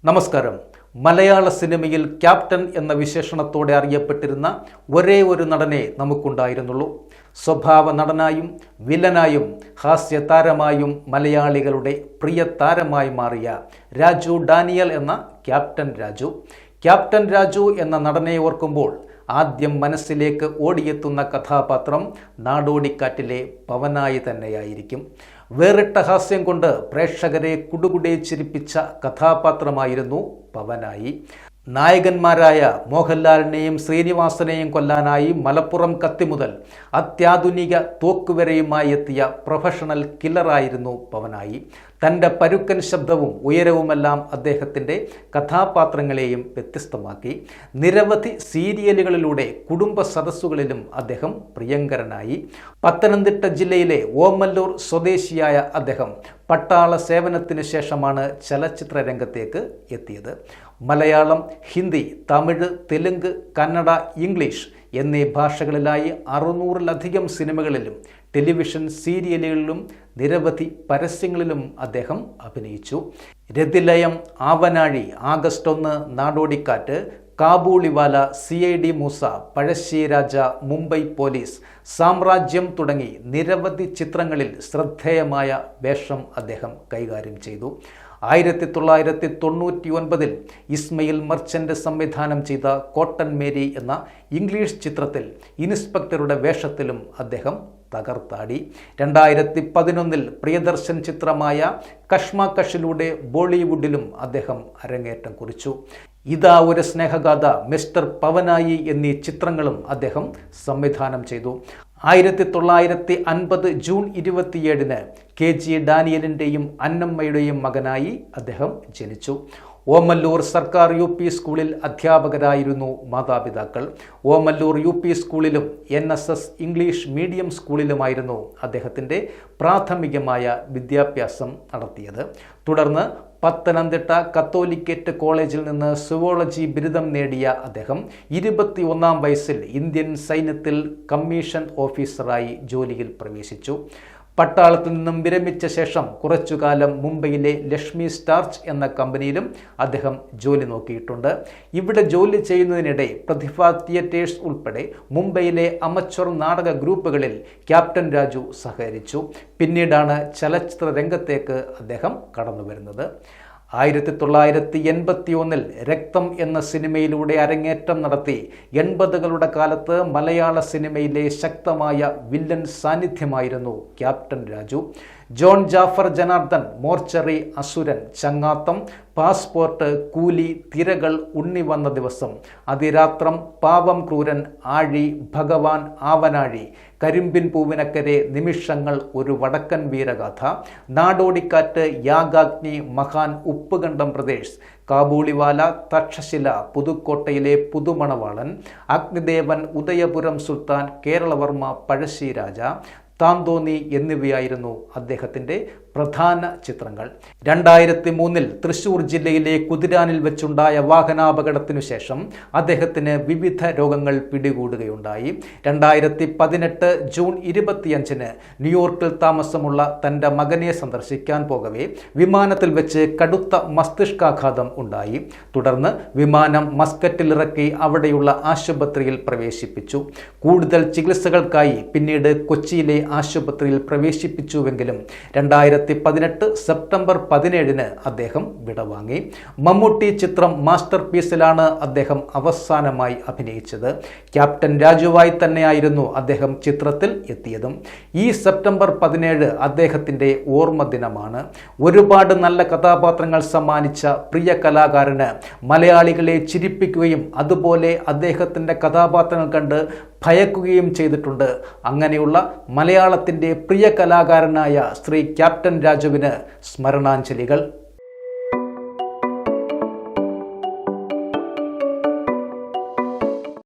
നമസ്കാരം. മലയാള സിനിമയിൽ ക്യാപ്റ്റൻ എന്ന വിശേഷണത്തോടെ അറിയപ്പെട്ടിരുന്ന ഒരേ ഒരു നടനെ നമുക്കുണ്ടായിരുന്നുള്ളൂ. സ്വഭാവ നടനായും വില്ലനായും ഹാസ്യതാരമായും മലയാളികളുടെ പ്രിയ താരമായി മാറിയ രാജു ഡാനിയൽ എന്ന ക്യാപ്റ്റൻ രാജു. ക്യാപ്റ്റൻ രാജു എന്ന നടനെ ഓർക്കുമ്പോൾ ആദ്യം മനസ്സിലേക്ക് ഓടിയെത്തുന്ന കഥാപാത്രം നാടോടിക്കാറ്റിലെ പവനായി തന്നെയായിരിക്കും. വേറിട്ട ഹാസ്യം കൊണ്ട് പ്രേക്ഷകരെ കുടുകുടെ ചിരിപ്പിച്ച കഥാപാത്രമായിരുന്നു പവനായി. നായകന്മാരായ മോഹൻലാലിനെയും ശ്രീനിവാസനെയും കൊല്ലാനായി മലപ്പുറം കത്തി മുതൽ അത്യാധുനിക തോക്കുവരെയുമായി എത്തിയ പ്രൊഫഷണൽ കില്ലറായിരുന്നു പവനായി. തൻ്റെ പരുക്കൻ ശബ്ദവും ഉയരവുമെല്ലാം അദ്ദേഹത്തിൻ്റെ കഥാപാത്രങ്ങളെയും വ്യത്യസ്തമാക്കി. നിരവധി സീരിയലുകളിലൂടെ കുടുംബ സദസ്സുകളിലും അദ്ദേഹം പ്രിയങ്കരനായി. പത്തനംതിട്ട ജില്ലയിലെ ഓമല്ലൂർ സ്വദേശിയായ അദ്ദേഹം പട്ടാള സേവനത്തിന് ശേഷമാണ് ചലച്ചിത്ര രംഗത്തേക്ക് എത്തിയത്. മലയാളം, ഹിന്ദി, തമിഴ്, തെലുങ്ക്, കന്നഡ, ഇംഗ്ലീഷ് എന്നീ ഭാഷകളിലായി 600-ലധികം സിനിമകളിലും ടെലിവിഷൻ സീരിയലുകളിലും നിരവധി പരസ്യങ്ങളിലും അദ്ദേഹം അഭിനയിച്ചു. Rathilayam, Aavanazhi, August 1, Nadodikkattu, Kabuliwala, CID Moosa, Pazhassiraja, Mumbai police, Samrajyam തുടങ്ങി നിരവധി ചിത്രങ്ങളിൽ ശ്രദ്ധേയമായ വേഷം അദ്ദേഹം കൈകാര്യം ചെയ്തു. 1999 ഇസ്മയിൽ മർച്ചൻ്റ് സംവിധാനം ചെയ്ത കോട്ടൺ മേരി എന്ന ഇംഗ്ലീഷ് ചിത്രത്തിൽ ഇൻസ്പെക്ടറുടെ വേഷത്തിലും അദ്ദേഹം തകർത്താടി. 2011 പ്രിയദർശൻ ചിത്രമായ കഷ്മാകഷിലൂടെ ബോളിവുഡിലും അദ്ദേഹം അരങ്ങേറ്റം കുറിച്ചു. ഇതാ ഒരു സ്നേഹഗാഥ, മിസ്റ്റർ പവനായി എന്നീ ചിത്രങ്ങളും അദ്ദേഹം സംവിധാനം ചെയ്തു. 1950 ജൂൺ 27 KG ഡാനിയലിൻ്റെയും അന്നമ്മയുടെയും മകനായി അദ്ദേഹം ജനിച്ചു. ഓമല്ലൂർ സർക്കാർ UP സ്കൂളിൽ അധ്യാപകരായിരുന്നു മാതാപിതാക്കൾ. ഓമല്ലൂർ UP സ്കൂളിലും NSS ഇംഗ്ലീഷ് മീഡിയം സ്കൂളിലുമായിരുന്നു അദ്ദേഹത്തിൻ്റെ പ്രാഥമികമായ വിദ്യാഭ്യാസം നടത്തിയത്. തുടർന്ന് പത്തനംതിട്ട കത്തോലിക്കേറ്റ് കോളേജിൽ നിന്ന് സുവോളജി ബിരുദം നേടിയ അദ്ദേഹം 21-ാം വയസ്സിൽ ഇന്ത്യൻ സൈന്യത്തിൽ കമ്മീഷൻ ഓഫീസറായി ജോലിയിൽ പ്രവേശിച്ചു. പട്ടാളത്തിൽ നിന്നും വിരമിച്ച ശേഷം കുറച്ചുകാലം മുംബൈയിലെ ലക്ഷ്മി സ്റ്റാർച്ച് എന്ന കമ്പനിയിലും അദ്ദേഹം ജോലി നോക്കിയിട്ടുണ്ട്. ഇവിടെ ജോലി ചെയ്യുന്നതിനിടെ പ്രതിഭ തിയേറ്റേഴ്സ് ഉൾപ്പെടെ മുംബൈയിലെ അമച്വർ നാടക ഗ്രൂപ്പുകളിൽ ക്യാപ്റ്റൻ രാജു സഹകരിച്ചു. പിന്നീടാണ് ചലച്ചിത്ര രംഗത്തേക്ക് അദ്ദേഹം കടന്നു വരുന്നത്. 1981 രക്തം എന്ന സിനിമയിലൂടെ അരങ്ങേറ്റം നടത്തി 80കളുടെ കാലത്ത് മലയാള സിനിമയിലെ ശക്തമായ വില്ലൻ സാന്നിധ്യമായിരുന്നു captain Raju. John Jaffer Janardhan, mortuary, Asuran, Changatham, passport, കൂലി, തിരകൾ, ഉണ്ണി വന്ന ദിവസം, അതിരാത്രം, പാവം ക്രൂരൻ, ആഴി, ഭഗവാൻ, ആവനാഴി, കരിമ്പിൻ പൂവിനക്കരെ, നിമിഷങ്ങൾ, ഒരു വടക്കൻ വീരഗാഥ, നാടോടിക്കാറ്റ്, യാഗാഗ്നി, മഹാൻ, ഉപ്പുകണ്ടം പ്രദേശ്, കാബൂളിവാല, തക്ഷശില, പുതുക്കോട്ടയിലെ പുതുമണവാളൻ, അഗ്നിദേവൻ, ഉദയപുരം സുൽത്താൻ, കേരളവർമ്മ, പഴശ്ശിരാജ, താന്തോന്നി എന്നിവയായിരുന്നു അദ്ദേഹത്തിൻ്റെ പ്രധാന ചിത്രങ്ങൾ. 2003 തൃശൂർ ജില്ലയിലെ കുതിരാനിൽ വെച്ചുണ്ടായ വാഹനാപകടത്തിനു ശേഷം അദ്ദേഹത്തിന് വിവിധ രോഗങ്ങൾ പിടികൂടുകയുണ്ടായി. 2018 ജൂൺ 25 ന്യൂയോർക്കിൽ താമസമുള്ള തൻ്റെ മകനെ സന്ദർശിക്കാൻ പോകവേ വിമാനത്തിൽ വെച്ച് കടുത്ത മസ്തിഷ്കാഘാതം ഉണ്ടായി. തുടർന്ന് വിമാനം മസ്കറ്റിലിറക്കി അവിടെയുള്ള ആശുപത്രിയിൽ പ്രവേശിപ്പിച്ചു. കൂടുതൽ ചികിത്സകൾക്കായി പിന്നീട് കൊച്ചിയിലെ ആശുപത്രിയിൽ പ്രവേശിപ്പിച്ചുവെങ്കിലും 2018 സെപ്റ്റംബർ 17 അദ്ദേഹം വിടവാങ്ങി. മമ്മൂട്ടി ചിത്രം മാസ്റ്റർ പീസിലാണ് അദ്ദേഹം അവസാനമായി അഭിനയിച്ചത്. ക്യാപ്റ്റൻ രാജുവായി തന്നെയായിരുന്നു അദ്ദേഹം ചിത്രത്തിൽ എത്തിയതും. ഈ സെപ്റ്റംബർ 17 അദ്ദേഹത്തിൻ്റെ ഓർമ്മ ദിനമാണ്. ഒരുപാട് നല്ല കഥാപാത്രങ്ങൾ സമ്മാനിച്ച പ്രിയ കലാകാരന് മലയാളികളെ ചിരിപ്പിക്കുകയും അതുപോലെ അദ്ദേഹത്തിൻ്റെ കഥാപാത്രങ്ങൾ കണ്ട് ഭയക്കുകയും ചെയ്തിട്ടുണ്ട്. അങ്ങനെയുള്ള മലയാളത്തിൻ്റെ പ്രിയ കലാകാരനായ ശ്രീ ക്യാപ്റ്റൻ രാജുവിന് സ്മരണാഞ്ജലികൾ.